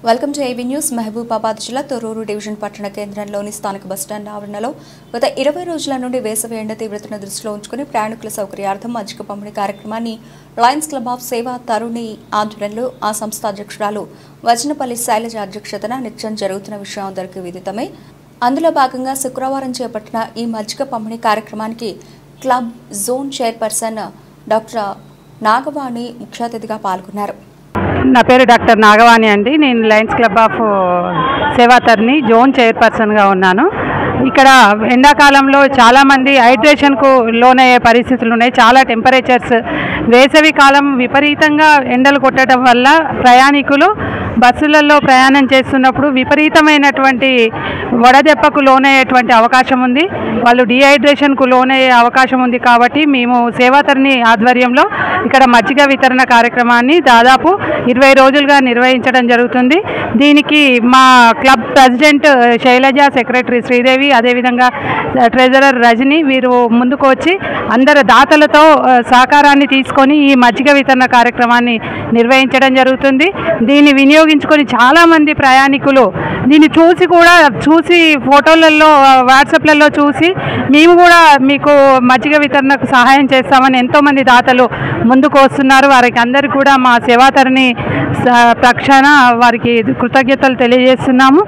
Welcome to AB news. Mahabubabad జిల్లా Thorrur division పట్టణ కేంద్రంలోని స్థానిక బస్టాండ్ ఆవరణలో గత 20 రోజుల నుండి వేసవి ఎండ తీవ్రతను దృష్టిలో ఉంచుకుని ప్రయాణికుల సౌకర్యార్థం మజ్జిగ పంపిణీ కార్యక్రమాన్ని లయన్స్ క్లబ్ ఆఫ్ సేవా తరుణి ఆధ్వర్యంలో ఆ సంస్థ అధ్యక్షురాలు వజనపల్లి శైలజ అధ్యక్షతన నిత్యం జరుగుతున్న విషయం అందరికీ విదితమే. అందులో భాగంగా శుక్రవారం చేపట్టిన ఈ మజ్జిగ పంపిణీ కార్యక్రమానికి club zone chairperson doctor Nagavani ముఖ్య అతిథిగా పాల్గొన్నారు. నా పేరు డాక్టర్ నాగవాణి అండి. నేను లయన్స్ క్లబ్ ఆఫ్ సేవా తరుణి జోన్ చైర్పర్సన్గా ఉన్నాను. ఇక్కడ ఎండాకాలంలో చాలామంది హైడ్రేషన్కు లోనయ్యే పరిస్థితులు ఉన్నాయి. చాలా టెంపరేచర్స్, వేసవి కాలం విపరీతంగా ఎండలు కొట్టడం వల్ల ప్రయాణికులు బస్సులలో ప్రయాణం చేస్తున్నప్పుడు విపరీతమైనటువంటి వడదెబ్బకు లోనయ్యేటువంటి అవకాశం ఉంది. వాళ్ళు డీహైడ్రేషన్కు లోనయ్యే అవకాశం ఉంది. కాబట్టి మేము సేవా తరుణి ఆధ్వర్యంలో ఇక్కడ మజ్జిగ వితరణ కార్యక్రమాన్ని దాదాపు 20 రోజులుగా నిర్వహించడం జరుగుతుంది. దీనికి మా club president Shailaja, secretary Sridevi, అదేవిధంగా ట్రెజరర్ రజని వీరు ముందుకు వచ్చి అందరు దాతలతో సహకారాన్ని తీసుకొని ఈ మజ్జిగ వితరణ కార్యక్రమాన్ని నిర్వహించడం జరుగుతుంది. దీన్ని వినియోగించుకొని చాలామంది ప్రయాణికులు దీన్ని చూసి ఫోటోలలో వాట్సాప్లలో చూసి మేము కూడా మీకు మజ్జిగ వితరణకు సహాయం చేస్తామని ఎంతోమంది దాతలు ముందుకు వస్తున్నారు. వారికి అందరికీ కూడా మా సేవా తరుణి పక్షాన వారికి కృతజ్ఞతలు తెలియజేస్తున్నాము.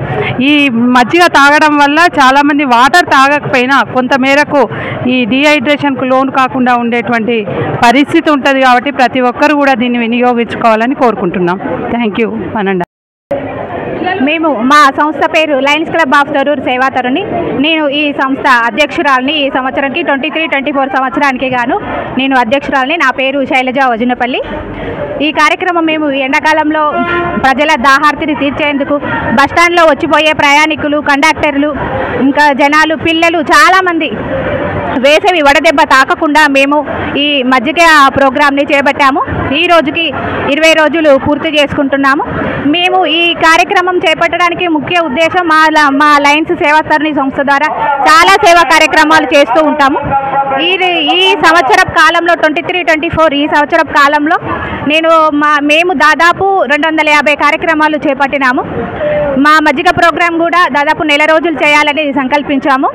ఈ మజ్జిగ తాగడం వల్ల చాలామంది వాటర్ తాగకపోయినా కొంతమేరకు ఈ డీహైడ్రేషన్కు లోను కాకుండా ఉండేటువంటి పరిస్థితి ఉంటుంది. కాబట్టి ప్రతి ఒక్కరు కూడా దీన్ని వినియోగించుకోవాలని కోరుకుంటున్నాం. Thank you. అనండి. మేము మా సంస్థ పేరు లయన్స్ క్లబ్ ఆఫ్ తొర్రూరు సేవా తరుణి. నేను ఈ సంస్థ అధ్యక్షురాలిని. ఈ సంవత్సరానికి 23-24 సంవత్సరానికి గాను నేను అధ్యక్షురాలిని. నా పేరు శైలజ వజనపల్లి. ఈ కార్యక్రమం మేము ఎండాకాలంలో ప్రజల దాహార్తిని తీర్చేందుకు బస్టాండ్లో వచ్చిపోయే ప్రయాణికులు, కండక్టర్లు, ఇంకా జనాలు, పిల్లలు చాలామంది వేసవి వడదెబ్బ తాకకుండా మేము ఈ మజ్జిగ ప్రోగ్రాంని చేపట్టాము. ఈ రోజుకి 20 రోజులు పూర్తి చేసుకుంటున్నాము. మేము ఈ కార్యక్రమం చేపట్టడానికి ముఖ్య ఉద్దేశం మా లయన్స్ సేవా తరుణి సంస్థ ద్వారా చాలా సేవా కార్యక్రమాలు చేస్తూ ఉంటాము. ఈ సంవత్సరం కాలంలో 23-24 ఈ సంవత్సరం కాలంలో మేము దాదాపు 250 కార్యక్రమాలు చేపట్టినాము. మా మజ్జిగ ప్రోగ్రాం కూడా దాదాపు 1 రోజులు చేయాలని సంకల్పించాము.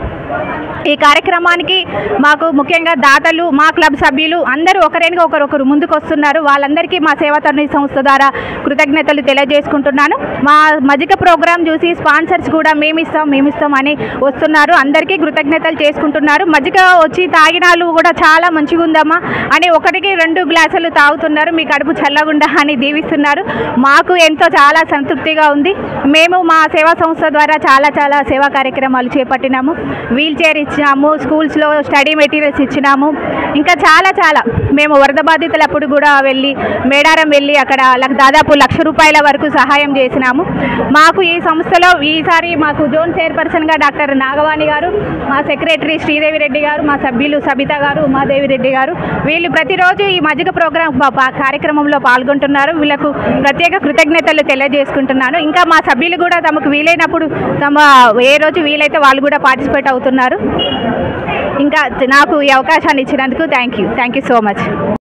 ఈ కార్యక్రమానికి మాకు ముఖ్యంగా దాతలు, మా క్లబ్ సభ్యులు అందరూ ఒకరిగా ఒకరు ముందుకు వస్తున్నారు. వాళ్ళందరికీ మా సేవా తరుణి సంస్థ ద్వారా కృతజ్ఞతలు తెలియజేసుకుంటున్నాను. మా మజ్జిగ ప్రోగ్రాం చూసి స్పాన్సర్స్ కూడా మేమిస్తాం అని వస్తున్నారు. అందరికీ కృతజ్ఞతలు చేసుకుంటున్నారు. మజ్జిగ వచ్చి తాగినాలు కూడా చాలా మంచిగా ఉందమ్మా అని 1-2 గ్లాసులు తాగుతున్నారు. మీ కడుపు చల్లగుండా అని దీవిస్తున్నారు. మాకు చాలా సంతృప్తిగా ఉంది. మేము మా సేవా సంస్థ ద్వారా చాలా సేవా కార్యక్రమాలు చేపట్టినాము. వీల్ చైర్ ఇచ్చినాము, స్కూల్స్లో స్టడీ మెటీరియల్స్ ఇచ్చినాము. ఇంకా చాలా మేము వరద బాధితులప్పుడు కూడా మేడారం వెళ్ళి అక్కడ దాదాపు ₹1,00,000 వరకు సహాయం చేసినాము. మాకు ఈ సంస్థలో ఈసారి మాకు జోన్ చైర్పర్సన్గా డాక్టర్ నాగవాణి గారు, మా సెక్రటరీ శ్రీదేవి రెడ్డి గారు, మా సభ్యులు సబిత గారు, ఉమాదేవి రెడ్డి గారు వీళ్ళు ప్రతిరోజు ఈ మజ్జిగ ప్రోగ్రాం కార్యక్రమంలో పాల్గొంటున్నారు. వీళ్ళకు ప్రత్యేక కృతజ్ఞతలు తెలియజేసుకుంటున్నాను. ఇంకా మా సభ్యులు కూడా తమకు వీలైనప్పుడు ఏ రోజు వీలైతే వాళ్ళు కూడా పార్టిసిపేట్ అవుతున్నారు. ఇంకా నాకు ఈ అవకాశాన్ని ఇచ్చినందుకు థ్యాంక్ యూ సో మచ్.